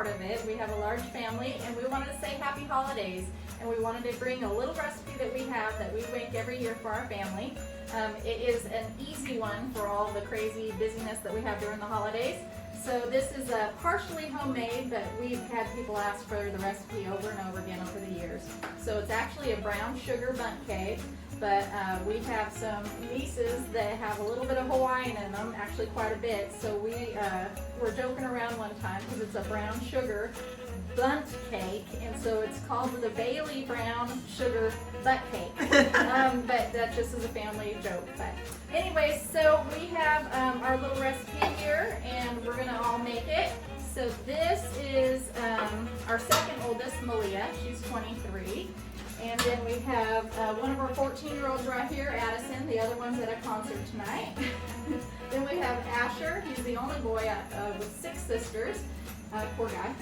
part of it. We have a large family, and we wanted to say happy holidays. And we wanted to bring a little recipe that we have that we make every year for our family. It is an easy one for all the crazy busyness that we have during the holidays. So this is partially homemade, but we've had people ask for the recipe over and over again over the years. So it's actually a brown sugar bundt cake, but we have some nieces that have a little bit of Hawaiian in them, actually quite a bit. So we were joking around one time because it's a brown sugar bundt cake, and so it's called the Bailey brown sugar butt cake. But that just is a family joke. But anyways, so we have our little recipe here, and we're gonna all make it. So this is our second oldest, Malia. She's 23. And then we have one of our 14-year-olds right here, Addison. The other one's at a concert tonight. Then we have Asher. He's the only boy with 6 sisters. Poor guy.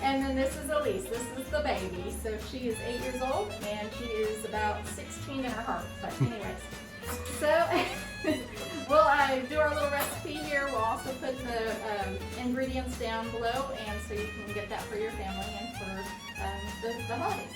And then this is Elise. This is the baby. So she is 8 years old, and she is about 16 in her heart. But anyways, so we'll do our little recipe here. We'll also put the ingredients down below, and so you can get that for your family and for the holidays.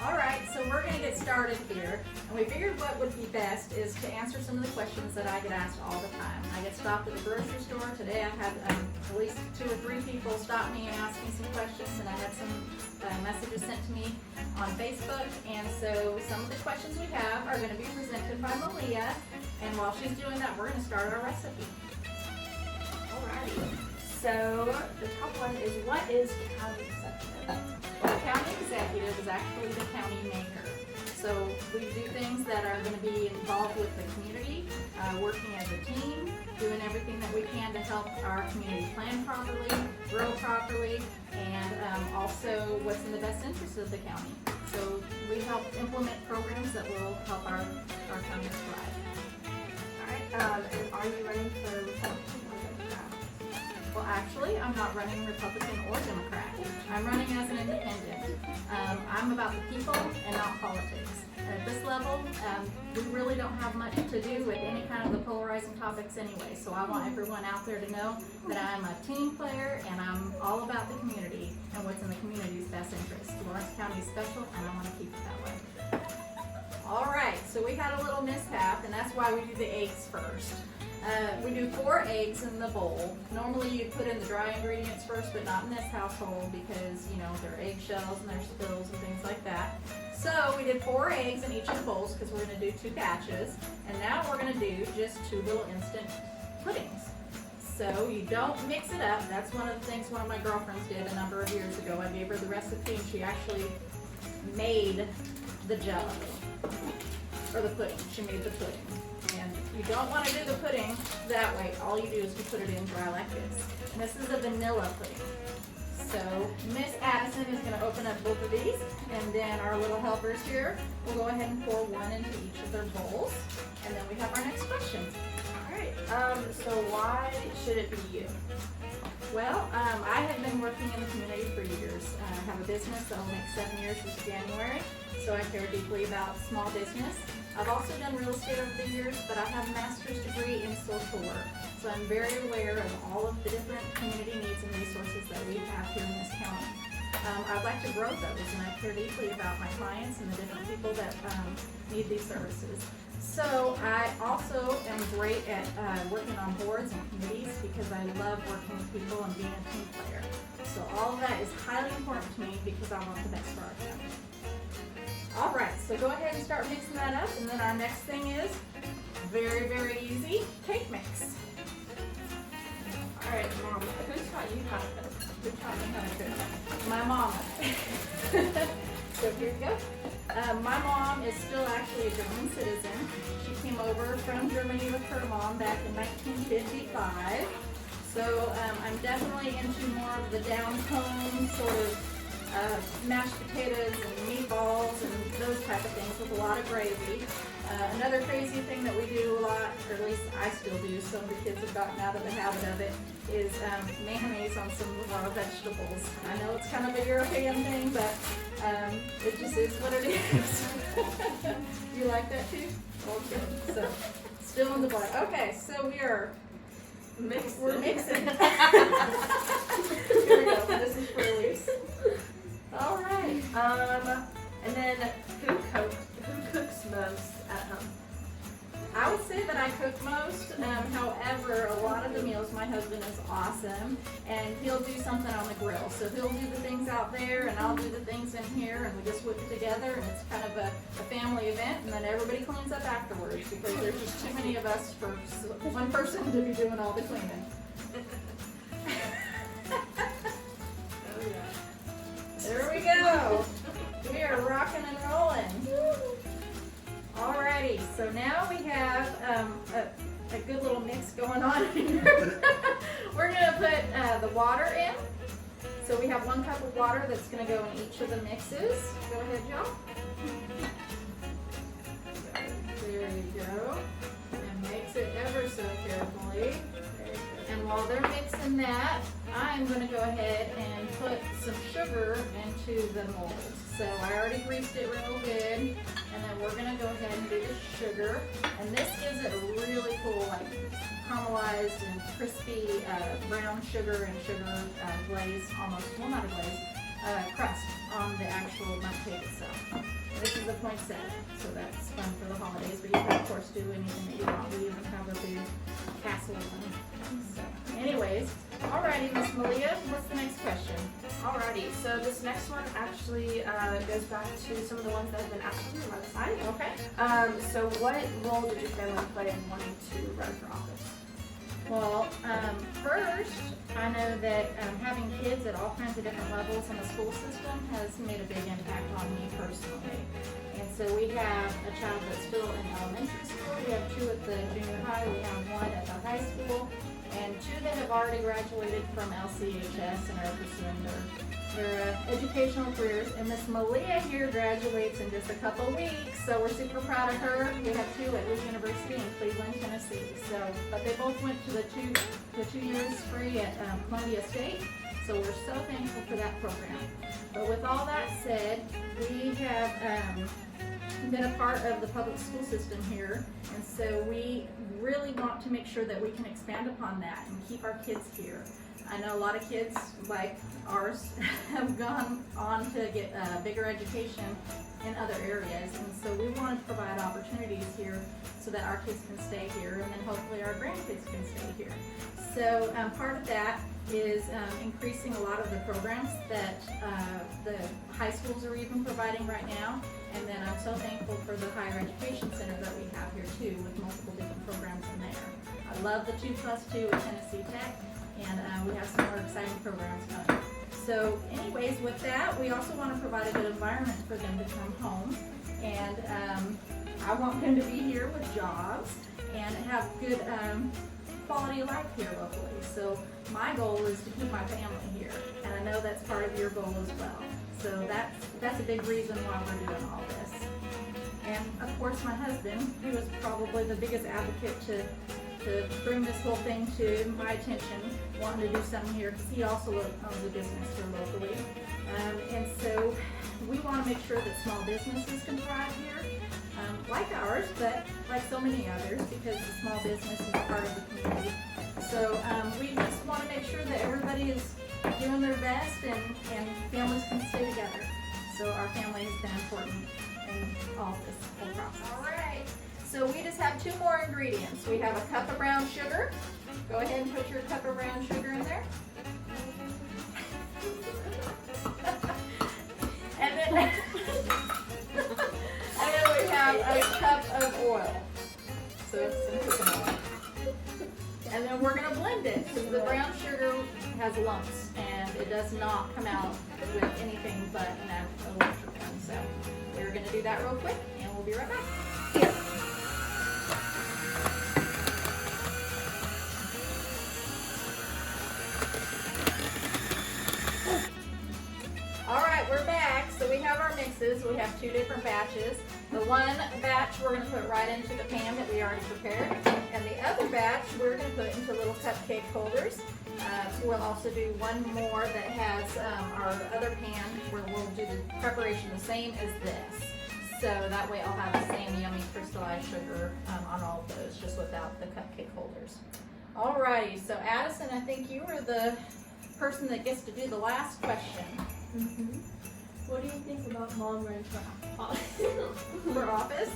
Alright, so we're going to get started here, and we figured what would be best is to answer some of the questions that I get asked all the time. I get stopped at the grocery store. Today I had at least 2 or 3 people stop me and ask me some questions, and I had some messages sent to me on Facebook, and so some of the questions we have are going to be presented by Malia, and while she's doing that, we're going to start our recipe. Alrighty, so the top one is, what is county executive? The county executive is actually the county mayor. So we do things that are going to be involved with the community, working as a team, doing everything that we can to help our community plan properly, grow properly, and also what's in the best interest of the county. So we help implement programs that will help our county thrive. Alright, and are you running for Republican or Democrat? Well, actually, I'm not running Republican or Democrat. I'm running as an independent. I'm about the people and not politics. At this level, we really don't have much to do with any kind of the polarizing topics anyway, so I want everyone out there to know that I'm a team player and I'm all about the community and what's in the community's best interest. Lawrence County is special, and I want to keep it that way. Alright, so we had a little mishap, and that's why we do the eggs first. We do 4 eggs in the bowl. Normally you put in the dry ingredients first, but not in this household because, you know, there are eggshells and there's spills and things like that. So we did 4 eggs in each of the bowls because we're going to do 2 batches. And now we're going to do just 2 little instant puddings. So you don't mix it up. That's one of the things one of my girlfriends did a number of years ago. I gave her the recipe and she actually made the jello, or the pudding. She made the pudding. And you don't want to do the pudding that way. All you do is you put it in dry like this. And this is a vanilla pudding. So Miss Addison is going to open up both of these, and then our little helpers here will go ahead and pour one into each of their bowls. And then we have our next question. Alright, so why should it be you? Well, I have been working in the community for years. I have a business that will make 7 years this January, so I care deeply about small business. I've also done real estate over the years, but I have a master's degree in social work, so I'm very aware of all of the different community needs and resources that we have here in this county. I'd like to grow those, and I care deeply about my clients and the different people that need these services. So I also am great at working on boards and committees because I love working with people and being a team player. So all of that is highly important to me because I want the best for our family. All right, so go ahead and start mixing that up, and then our next thing is very, very easy, cake mix. Alright, Mom, who taught you how to cook? Who taught me how to cook? My mama. So here we go. My mom is still actually a German citizen. She came over from Germany with her mom back in 1955. So I'm definitely into more of the down-home sort of mashed potatoes and meatballs and those type of things with a lot of gravy. Another crazy thing that we do a lot, or at least I still do, some of the kids have gotten out of the habit of it, is mayonnaise on some of our vegetables. I know it's kind of a European thing, but it just is what it is. You like that too? Okay, so still in the blood. Okay, so we're mixing. he'll do something on the grill. So he'll do the things out there and I'll do the things in here, and we just whip it together, and it's kind of a family event, and then everybody cleans up afterwards because there's just too many of us for one person to be doing all the cleaning. Oh yeah. There we go. We are rocking and rolling. Alrighty, so now we have a good little mix going on here. We're gonna put the water in. So we have 1 cup of water that's gonna go in each of the mixes. Go ahead, Joe. There you go. And mix it ever so carefully. And while they're mixing that, I'm going to go ahead and put some sugar into the mold. So I already greased it real good, and then we're going to go ahead and do the sugar. And this gives it a really cool, like caramelized and crispy brown sugar and sugar glaze, almost, well, not a glaze, crust on the actual bundt cake itself. This is a poinsettia, so that's fun for the holidays, but you can of course do anything that you want. We even have a big castle one. So, anyways, alrighty, Miss Malia, what's the next question? Alrighty, so this next one actually goes back to some of the ones that have been asked from you by the side. Okay. So what role did your family play in wanting to run for office? Well, first, I know that having kids at all kinds of different levels in the school system has made a big impact on me personally. And so we have a child that's still in elementary school, we have 2 at the junior high, we have 1 at the high school, and 2 that have already graduated from LCHS and are pursuing their educational careers. And Miss Malia here graduates in just a couple weeks, so we're super proud of her. We have 2 at Louis University in Cleveland, Tennessee. So, but they both went to the 2 years free at Columbia State. So we're so thankful for that program. But with all that said, we have been a part of the public school system here, and so we really want to make sure that we can expand upon that and keep our kids here. I know a lot of kids like ours have gone on to get a bigger education in other areas, and so we want to provide opportunities here so that our kids can stay here, and then hopefully our grandkids can stay here. So part of that is increasing a lot of the programs that the high schools are even providing right now, and then I'm so thankful for the higher education center that we have here too, with multiple different programs in there. I love the 2+2 at Tennessee Tech, and we have some more exciting programs coming. So anyways, with that, we also want to provide a good environment for them to come home, and I want them to be here with jobs and have good quality of life here locally. So my goal is to keep my family here, and I know that's part of your goal as well. So that's a big reason why we're doing all this. And of course my husband, who is probably the biggest advocate to bring this whole thing to my attention, wanting to do something here, because he also owns a business here locally. And so we want to make sure that small businesses can thrive here, like ours, but like so many others, because the small business is part of the community. So we just want to make sure that everybody is doing their best and families can stay together. So our family has been important in all this whole process. All right. So we just have 2 more ingredients. We have a cup of brown sugar. Go ahead and put your cup of brown sugar in there. And then we have a cup of oil. So it's some cooking oil. And then we're going to blend it, because the brown sugar has lumps and it does not come out with anything but an electric one. So we're going to do that real quick and we'll be right back. Alright, we're back. So we have our mixes. We have 2 different batches. The one batch we're going to put right into the pan that we already prepared. And the other batch we're going to put into little cupcake holders. We'll also do one more that has our other pan where we'll do the preparation the same as this. So that way I'll have the same yummy crystallized sugar on all of those, just without the cupcake holders. Alrighty, so Addison, I think you were the person that gets to do the last question. Mm-hmm. What do you think about mom running for office? For office?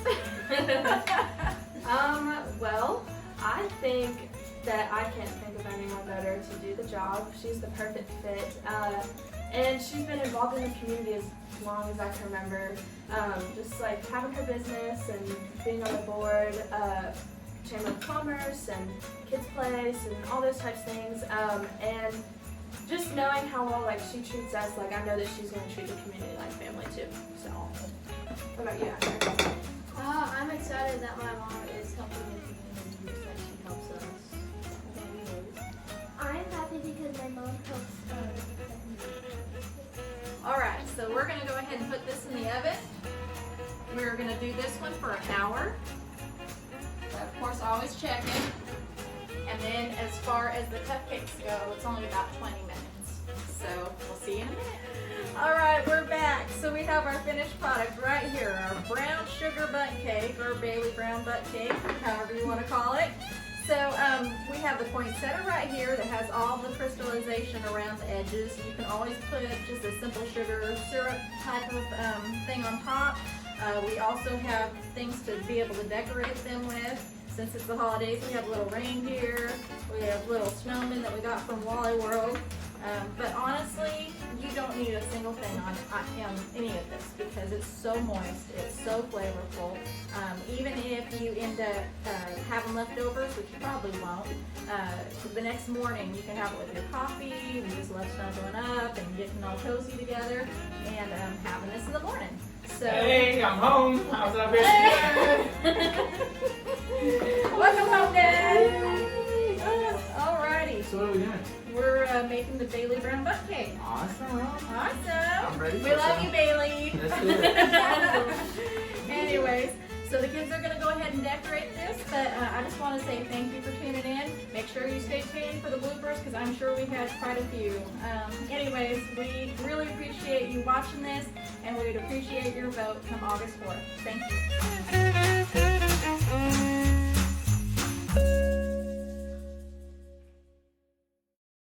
Well, I think that I can't think of anyone better to do the job. She's the perfect fit. And she's been involved in the community as long as I can remember. Just like having her business and being on the board, Chamber of Commerce and Kids Place and all those types of things. And just knowing how well like she treats us, like I know that she's going to treat the community like family too. So, what about you, Asher? I'm excited that my mom is helping the community just like she helps us. I'm happy because my mom helps. Alright, so we're going to go ahead and put this in the oven. We're going to do this one for an hour. But of course, always check it. And then as far as the cupcakes go, it's only about 20 minutes. So we'll see you in a minute. Alright, we're back. So we have our finished product right here, our brown sugar butt cake, or Bailey brown butt cake, however you want to call it. So we have the poinsettia right here that has all the crystallization around the edges. You can always put just a simple sugar syrup type of thing on top. We also have things to be able to decorate them with. Since it's the holidays, we have little reindeer, we have little snowmen that we got from Wally World. But honestly, you don't need a single thing on any of this because it's so moist, it's so flavorful. Even if you end up having leftovers, which you probably won't, the next morning you can have it with your coffee. We just love snuggling up and getting all cozy together and having this in the morning. So, hey, I'm home. How's that been? Welcome home, Dad. Alrighty. So what are we doing? We're making the Bailey brown butt cake. Awesome. Awesome. I'm ready for We love some. you, Bailey. Let's do it. Anyways, so the kids are going to go ahead and decorate this, but I just want to say thank you for tuning in. Make sure you stay tuned for the bloopers because I'm sure we had quite a few. Anyways, we really appreciate you watching this, and we'd appreciate your vote come August 4th. Thank you.